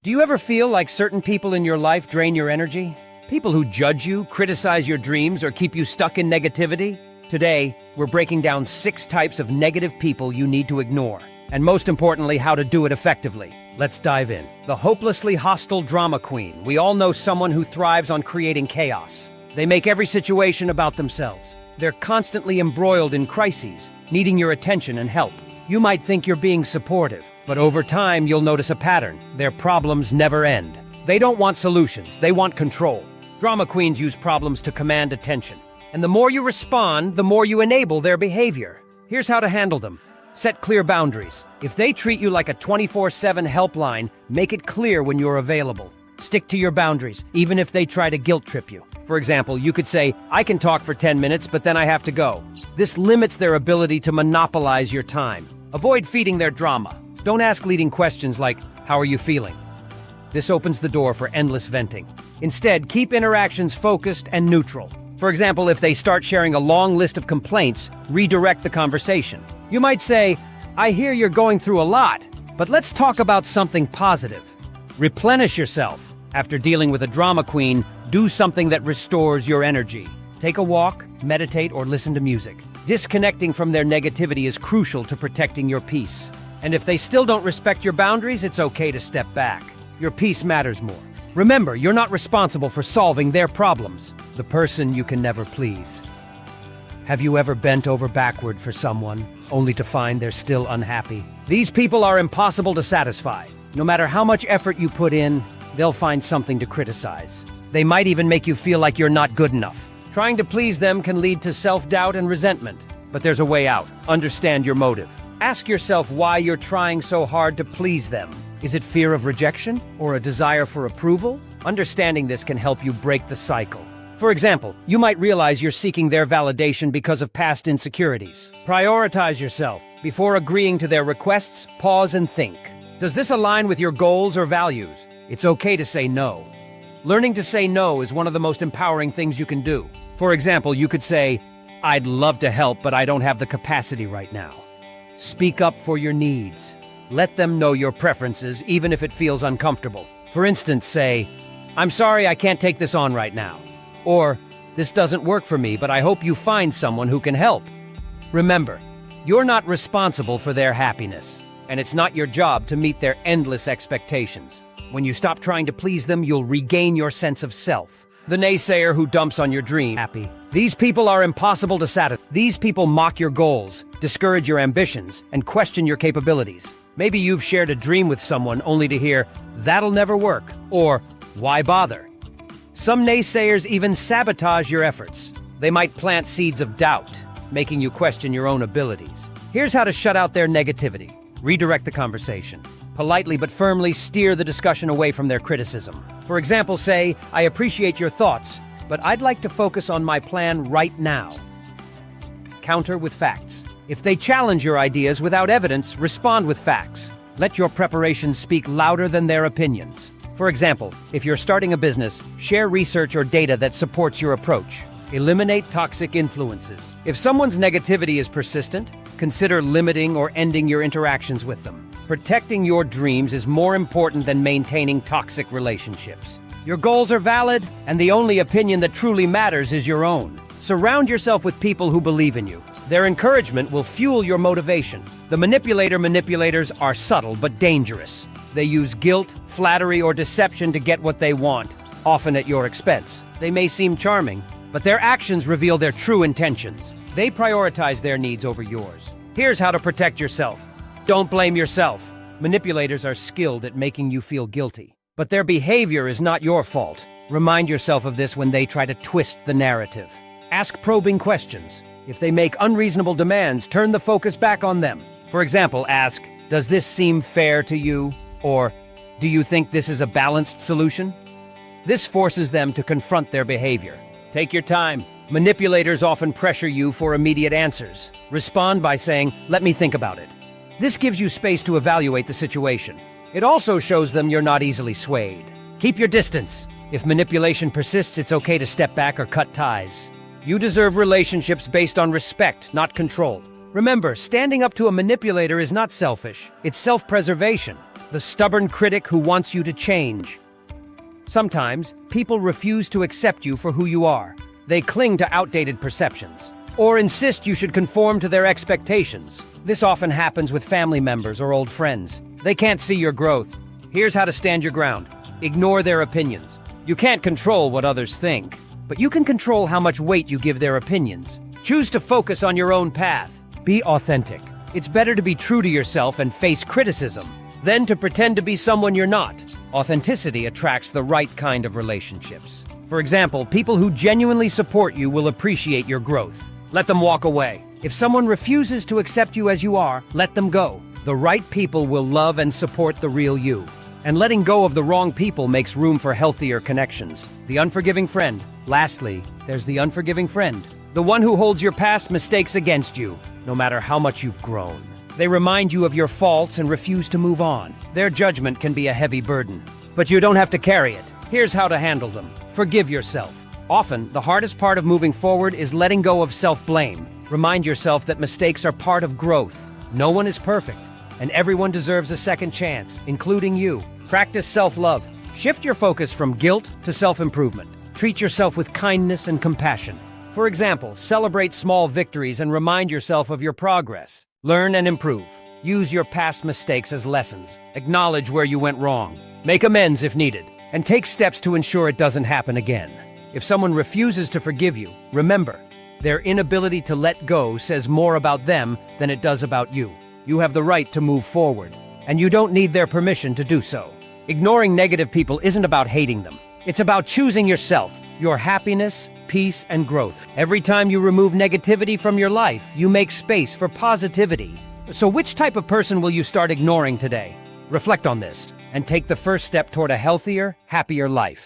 Do you ever feel like certain people in your life drain your energy? People who judge you, criticize your dreams, or keep you stuck in negativity? Today, we're breaking down 6 types of negative people you need to ignore, and most importantly, how to do it effectively. Let's dive in. The hopelessly hostile drama queen. We all know someone who thrives on creating chaos. They make every situation about themselves. They're constantly embroiled in crises, needing your attention and help. You might think you're being supportive, but over time you'll notice a pattern. Their problems never end. They don't want solutions, they want control. Drama queens use problems to command attention. And the more you respond, the more you enable their behavior. Here's how to handle them. Set clear boundaries. If they treat you like a 24/7 helpline, make it clear when you're available. Stick to your boundaries, even if they try to guilt trip you. For example, you could say, "I can talk for 10 minutes, but then I have to go." This limits their ability to monopolize your time. Avoid feeding their drama. Don't ask leading questions like, "How are you feeling?" This opens the door for endless venting. Instead, keep interactions focused and neutral. For example, if they start sharing a long list of complaints, redirect the conversation. You might say, "I hear you're going through a lot, but let's talk about something positive." Replenish yourself. After dealing with a drama queen, do something that restores your energy. Take a walk, meditate, or listen to music. Disconnecting from their negativity is crucial to protecting your peace. And if they still don't respect your boundaries, it's okay to step back. Your peace matters more. Remember, you're not responsible for solving their problems. The person you can never please. Have you ever bent over backward for someone, only to find they're still unhappy? These people are impossible to satisfy. No matter how much effort you put in, they'll find something to criticize. They might even make you feel like you're not good enough. Trying to please them can lead to self-doubt and resentment. But there's a way out. Understand your motive. Ask yourself why you're trying so hard to please them. Is it fear of rejection or a desire for approval? Understanding this can help you break the cycle. For example, you might realize you're seeking their validation because of past insecurities. Prioritize yourself. Before agreeing to their requests, pause and think. Does this align with your goals or values? It's okay to say no. Learning to say no is one of the most empowering things you can do. For example, you could say, "I'd love to help, but I don't have the capacity right now." Speak up for your needs. Let them know your preferences, even if it feels uncomfortable. For instance, say, "I'm sorry I can't take this on right now." Or, "This doesn't work for me, but I hope you find someone who can help." Remember, you're not responsible for their happiness, and it's not your job to meet their endless expectations. When you stop trying to please them, you'll regain your sense of self. The naysayer who dumps on your dream. Happy. These people are impossible to satisfy. These people mock your goals, discourage your ambitions, and question your capabilities. Maybe you've shared a dream with someone only to hear, "That'll never work," or "Why bother?" Some naysayers even sabotage your efforts. They might plant seeds of doubt, making you question your own abilities. Here's how to shut out their negativity. Redirect the conversation. Politely but firmly steer the discussion away from their criticism. For example, say, "I appreciate your thoughts, but I'd like to focus on my plan right now." Counter with facts. If they challenge your ideas without evidence, respond with facts. Let your preparations speak louder than their opinions. For example, if you're starting a business, share research or data that supports your approach. Eliminate toxic influences. If someone's negativity is persistent, consider limiting or ending your interactions with them. Protecting your dreams is more important than maintaining toxic relationships. Your goals are valid, and the only opinion that truly matters is your own. Surround yourself with people who believe in you. Their encouragement will fuel your motivation. The manipulators are subtle but dangerous. They use guilt, flattery, or deception to get what they want, often at your expense. They may seem charming, but their actions reveal their true intentions. They prioritize their needs over yours. Here's how to protect yourself. Don't blame yourself. Manipulators are skilled at making you feel guilty, but their behavior is not your fault. Remind yourself of this when they try to twist the narrative. Ask probing questions. If they make unreasonable demands, turn the focus back on them. For example, ask, "Does this seem fair to you?" Or, "Do you think this is a balanced solution?" This forces them to confront their behavior. Take your time. Manipulators often pressure you for immediate answers. Respond by saying, "Let me think about it." This gives you space to evaluate the situation. It also shows them you're not easily swayed. Keep your distance. If manipulation persists, it's okay to step back or cut ties. You deserve relationships based on respect, not control. Remember, standing up to a manipulator is not selfish. It's self-preservation. the stubborn critic who wants you to change. Sometimes, people refuse to accept you for who you are. They cling to outdated perceptions, or insist you should conform to their expectations. This often happens with family members or old friends. They can't see your growth. Here's how to stand your ground. Ignore their opinions. You can't control what others think, but you can control how much weight you give their opinions. Choose to focus on your own path. Be authentic. It's better to be true to yourself and face criticism than to pretend to be someone you're not. Authenticity attracts the right kind of relationships. For example, people who genuinely support you will appreciate your growth. Let them walk away. If someone refuses to accept you as you are, let them go. The right people will love and support the real you. And letting go of the wrong people makes room for healthier connections. The unforgiving friend. Lastly, there's the unforgiving friend. The one who holds your past mistakes against you, no matter how much you've grown. They remind you of your faults and refuse to move on. Their judgment can be a heavy burden, but you don't have to carry it. Here's how to handle them. Forgive yourself. Often, the hardest part of moving forward is letting go of self-blame. Remind yourself that mistakes are part of growth. No one is perfect, and everyone deserves a second chance, including you. Practice self-love. Shift your focus from guilt to self-improvement. Treat yourself with kindness and compassion. For example, celebrate small victories and remind yourself of your progress. Learn and improve. Use your past mistakes as lessons. Acknowledge where you went wrong. Make amends if needed, and take steps to ensure it doesn't happen again. If someone refuses to forgive you, remember, their inability to let go says more about them than it does about you. You have the right to move forward, and you don't need their permission to do so. Ignoring negative people isn't about hating them. It's about choosing yourself, your happiness, peace, and growth. Every time you remove negativity from your life, you make space for positivity. So which type of person will you start ignoring today? Reflect on this and take the first step toward a healthier, happier life.